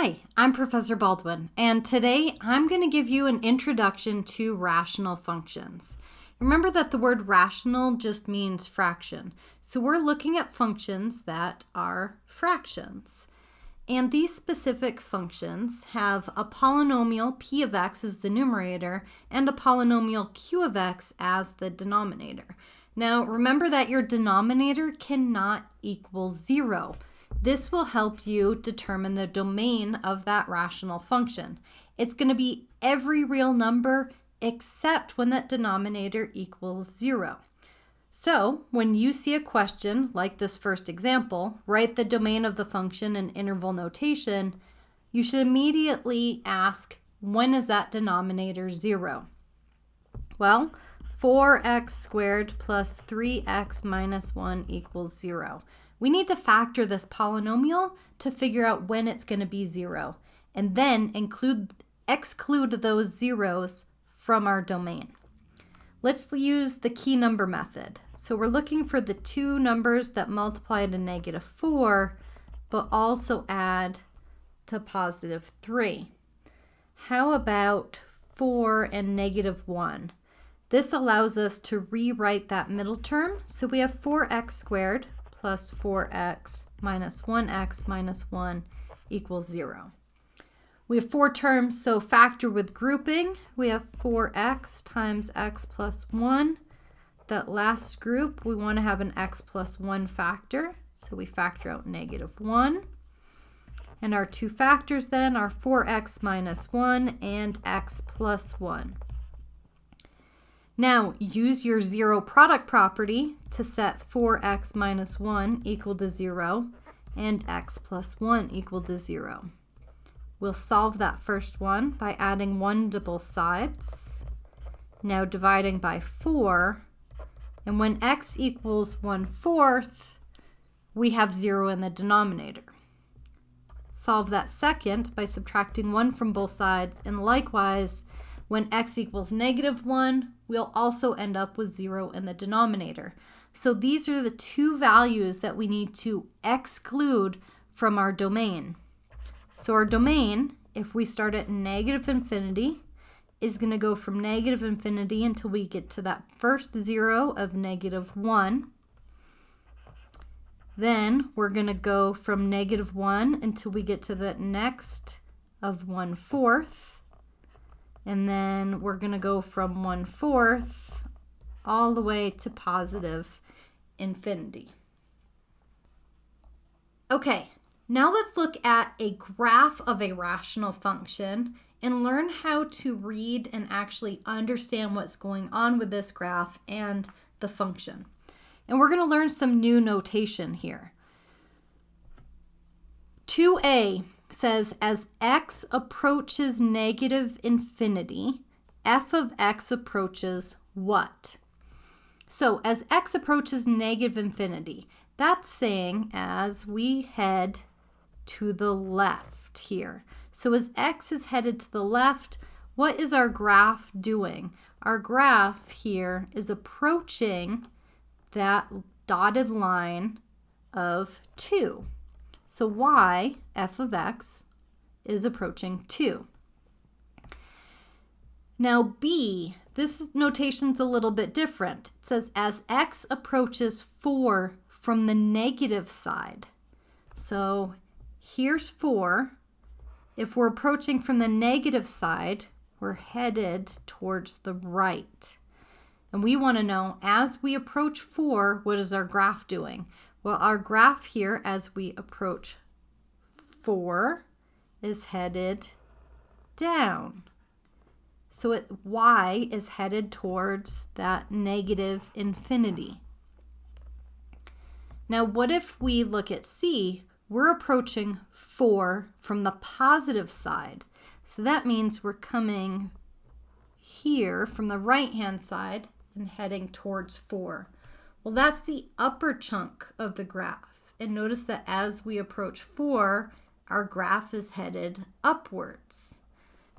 Hi, I'm Professor Baldwin, and today I'm going to give you an introduction to rational functions. Remember that the word rational just means fraction, so we're looking at functions that are fractions. And these specific functions have a polynomial p of x as the numerator and a polynomial q of x as the denominator. Now remember that your denominator cannot equal 0. This will help you determine the domain of that rational function. It's going to be every real number except when that denominator equals 0. So when you see a question like this first example, write the domain of the function in interval notation, you should immediately ask, when is that denominator 0? Well, 4x squared plus 3x minus 1 equals 0. We need to factor this polynomial to figure out when it's going to be 0, and then exclude those zeros from our domain. Let's use the key number method. So we're looking for the two numbers that multiply to -4, but also add to +3. How about 4 and -1? This allows us to rewrite that middle term. So we have 4x squared plus 4x minus 1x minus 1 equals 0. We have four terms, so factor with grouping. We have 4x times x plus 1. That last group, we want to have an x plus 1 factor, so we factor out -1. And our two factors then are 4x minus 1 and x plus 1. Now, use your zero product property to set 4x minus 1 equal to 0 and x plus 1 equal to 0. We'll solve that first one by adding 1 to both sides. Now dividing by 4, and when x equals 1/4, we have 0 in the denominator. Solve that second by subtracting 1 from both sides, and likewise, when x equals -1, we'll also end up with 0 in the denominator. So these are the two values that we need to exclude from our domain. So our domain, if we start at -infinity, is going to go from -infinity until we get to that first 0 of -1. Then we're going to go from -1 until we get to the next of 1/4. And then we're going to go from 1/4 all the way to +infinity. Okay, now let's look at a graph of a rational function and learn how to read and actually understand what's going on with this graph and the function. And we're going to learn some new notation here. 2a says as x approaches -infinity, f of x approaches what? So as x approaches -infinity, that's saying as we head to the left here. So as x is headed to the left, what is our graph doing? Our graph here is approaching that dotted line of 2. So y, f of x, is approaching 2. Now b, this notation's a little bit different. It says as x approaches 4 from the negative side. So here's 4. If we're approaching from the negative side, we're headed towards the right. And we want to know, as we approach 4, what is our graph doing? Well, our graph here, as we approach 4, is headed down. So y is headed towards that -infinity. Now, what if we look at c? We're approaching 4 from the positive side. So that means we're coming here from the right-hand side and heading towards 4. Well, that's the upper chunk of the graph. And notice that as we approach 4, our graph is headed upwards.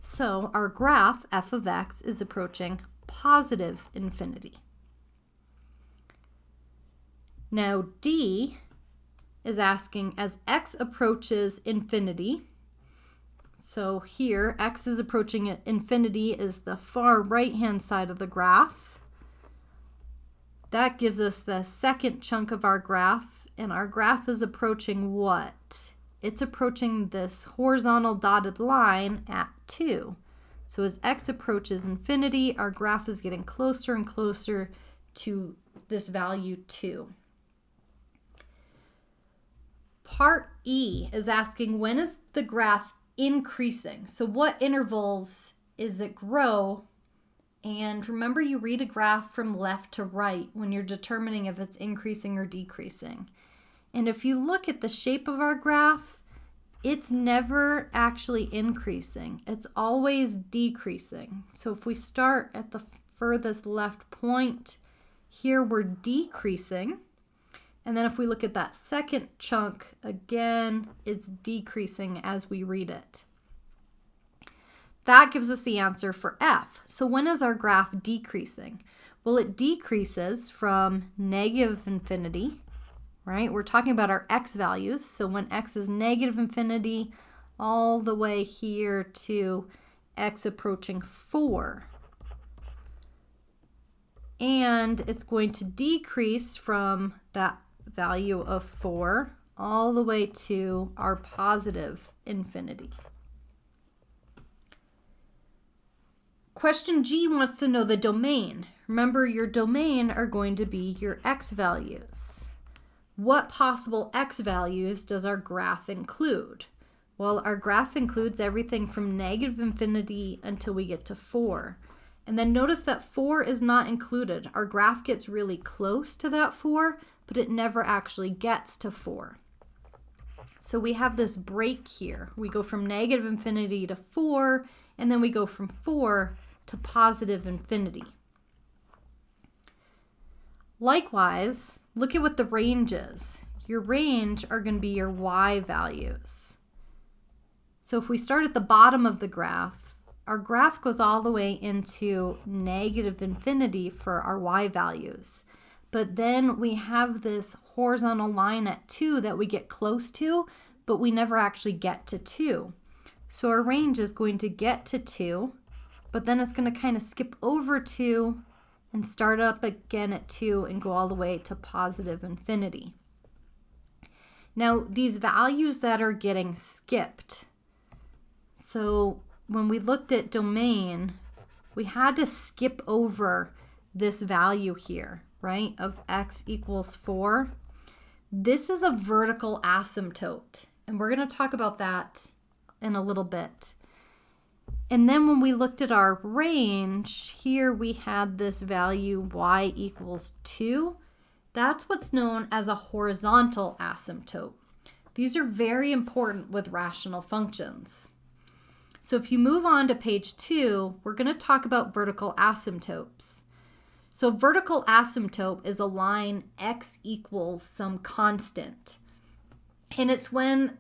So our graph, f of x, is approaching +infinity. Now d is asking, as x approaches infinity, So here, x is approaching infinity is the far right-hand side of the graph. That gives us the second chunk of our graph, and our graph is approaching what? It's approaching this horizontal dotted line at 2. So as x approaches infinity, our graph is getting closer and closer to this value 2. Part E is asking, when is the graph increasing? So what intervals is it grow? And remember, you read a graph from left to right when you're determining if it's increasing or decreasing. And if you look at the shape of our graph, it's never actually increasing. It's always decreasing. So if we start at the furthest left point, here we're decreasing. And then if we look at that second chunk, again, it's decreasing as we read it. That gives us the answer for F. So when is our graph decreasing? Well, it decreases from negative infinity, right? We're talking about our x values. So when x is negative infinity, all the way here to x approaching 4. And it's going to decrease from that value of 4 all the way to our positive infinity. Question G wants to know the domain. Remember, your domain are going to be your x values. What possible x values does our graph include? Well, our graph includes everything from negative infinity until we get to 4. And then notice that 4 is not included. Our graph gets really close to that 4, but it never actually gets to 4. So we have this break here. We go from negative infinity to 4, and then we go from 4 to positive infinity. Likewise, look at what the range is. Your range are going to be your y values. So if we start at the bottom of the graph, our graph goes all the way into negative infinity for our y values. But then we have this horizontal line at 2 that we get close to, but we never actually get to 2. So our range is going to get to 2, but then it's going to kind of skip over 2 and start up again at 2 and go all the way to positive infinity. Now, these values that are getting skipped, so when we looked at domain, we had to skip over this value here, right, of x equals 4. This is a vertical asymptote, and we're going to talk about that in a little bit. And then when we looked at our range, here we had this value y equals 2. That's what's known as a horizontal asymptote. These are very important with rational functions. So if you move on to page 2, we're going to talk about vertical asymptotes. So vertical asymptote is a line x equals some constant. And it's when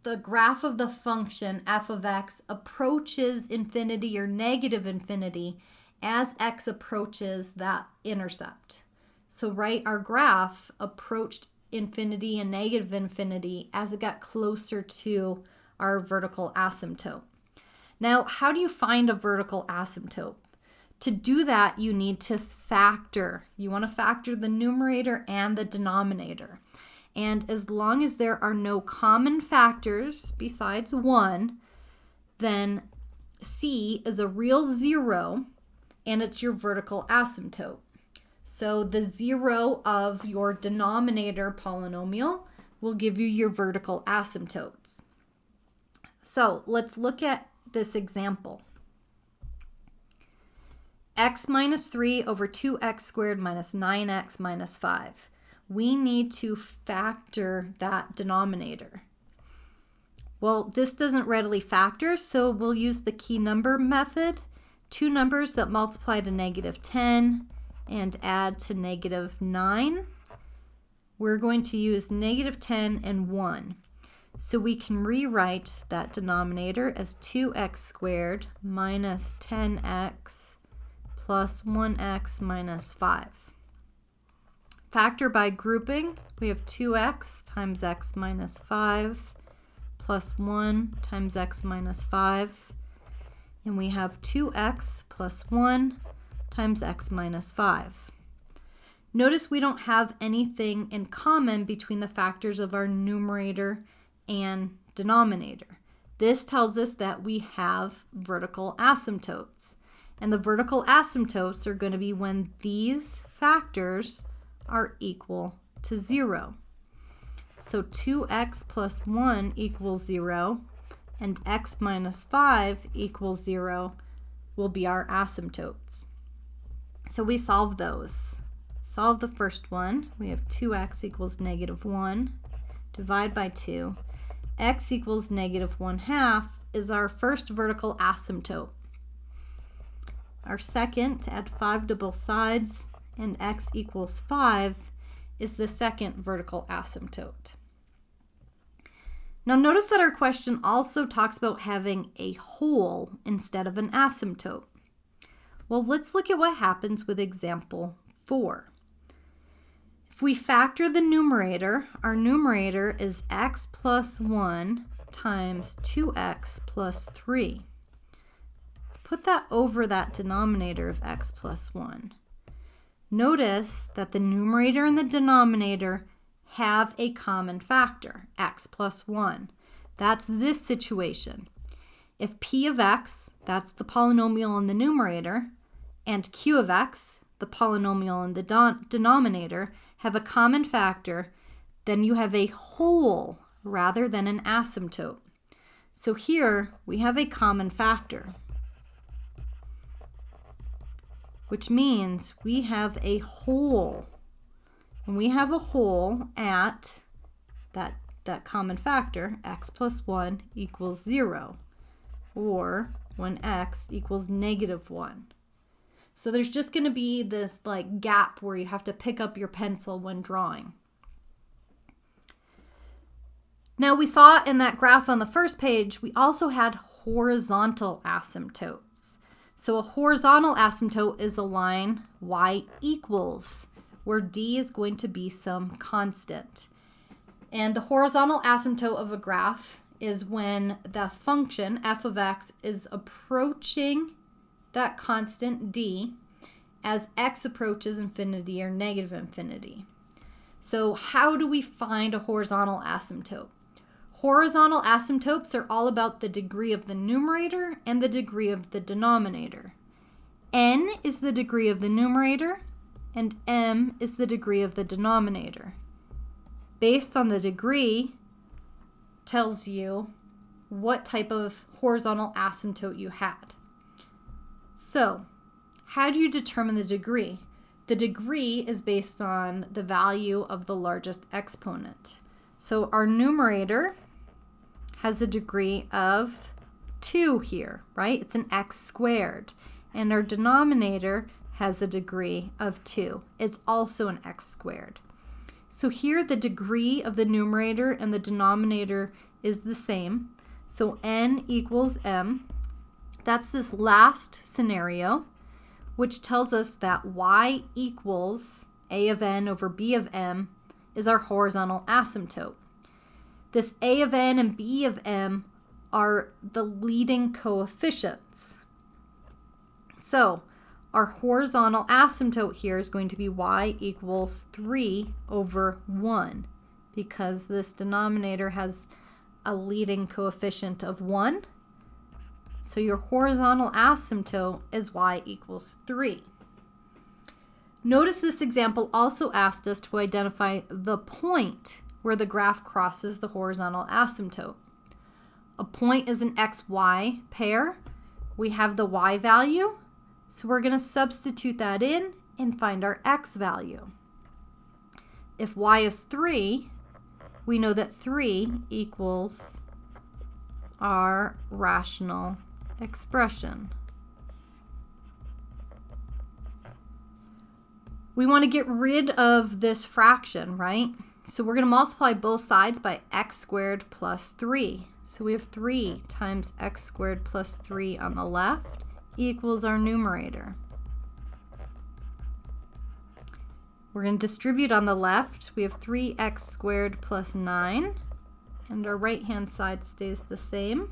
the graph of the function f of x approaches infinity or negative infinity as x approaches that intercept. So right, our graph approached infinity and negative infinity as it got closer to our vertical asymptote. Now, how do you find a vertical asymptote? To do that, you need to factor. You want to factor the numerator and the denominator. And as long as there are no common factors besides 1, then C is a real 0, and it's your vertical asymptote. So the 0 of your denominator polynomial will give you your vertical asymptotes. So let's look at this example. X minus 3 over 2x squared minus 9x minus 5. We need to factor that denominator. Well, this doesn't readily factor, so we'll use the key number method. Two numbers that multiply to negative 10 and add to negative 9. We're going to use negative 10 and 1. So we can rewrite that denominator as 2x squared minus 10x plus 1x minus 5. Factor by grouping, we have 2x times x minus 5 plus 1 times x minus 5. And we have 2x plus 1 times x minus 5. Notice we don't have anything in common between the factors of our numerator and denominator. This tells us that we have vertical asymptotes. And the vertical asymptotes are going to be when these factors are equal to 0. So 2x plus 1 equals 0, and x minus 5 equals 0 will be our asymptotes. So we solve those. Solve the first one. We have 2x equals negative 1. Divide by 2. X equals negative 1/2 is our first vertical asymptote. Our second, to add 5 to both sides, and x equals 5, is the second vertical asymptote. Now notice that our question also talks about having a whole instead of an asymptote. Well, let's look at what happens with example 4. If we factor the numerator, our numerator is x plus 1 times 2x plus 3. Let's put that over that denominator of x plus 1. Notice that the numerator and the denominator have a common factor, x plus 1. That's this situation. If p of x, that's the polynomial in the numerator, and q of x, the polynomial in the denominator, have a common factor, then you have a whole rather than an asymptote. So here we have a common factor, which means we have a whole. And we have a whole at that common factor, x plus 1 equals 0, or when x equals negative 1. So there's just going to be this like gap where you have to pick up your pencil when drawing. Now we saw in that graph on the first page, we also had horizontal asymptotes. So a horizontal asymptote is a line y equals, where d is going to be some constant. And the horizontal asymptote of a graph is when the function f of x is approaching that constant d as x approaches infinity or negative infinity. So how do we find a horizontal asymptote? Horizontal asymptotes are all about the degree of the numerator and the degree of the denominator. N is the degree of the numerator, and m is the degree of the denominator. Based on the degree tells you what type of horizontal asymptote you had. So, how do you determine the degree? The degree is based on the value of the largest exponent. So our numerator has a degree of 2 here, right? It's an x squared. And our denominator has a degree of 2. It's also an x squared. So here the degree of the numerator and the denominator is the same. So n equals m. That's this last scenario, which tells us that y equals a of n over b of m is our horizontal asymptote. This a of n and b of m are the leading coefficients. So our horizontal asymptote here is going to be y equals 3 over 1 because this denominator has a leading coefficient of 1. So your horizontal asymptote is y equals 3. Notice this example also asked us to identify the point where the graph crosses the horizontal asymptote. A point is an xy pair. We have the y value, so we're going to substitute that in and find our x value. If y is 3, we know that 3 equals our rational expression. We want to get rid of this fraction, right? So we're going to multiply both sides by x squared plus 3. So we have 3 times x squared plus 3 on the left equals our numerator. We're going to distribute on the left. We have 3x squared plus 9 and our right-hand side stays the same.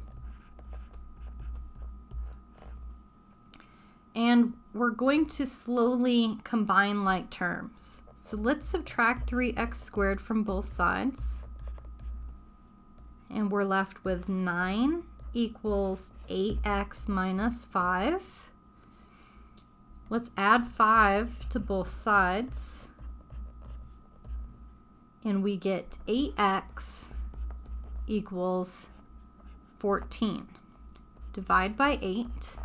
And we're going to slowly combine like terms. So let's subtract 3x squared from both sides. And we're left with 9 equals 8x minus 5. Let's add 5 to both sides. And we get 8x equals 14. Divide by 8.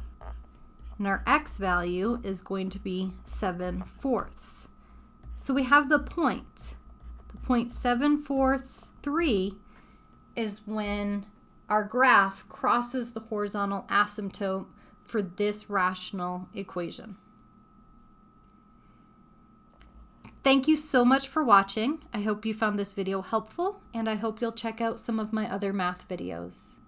And our x value is going to be 7/4. So we have the point. The point 7/4, 3 is when our graph crosses the horizontal asymptote for this rational equation. Thank you so much for watching. I hope you found this video helpful, and I hope you'll check out some of my other math videos.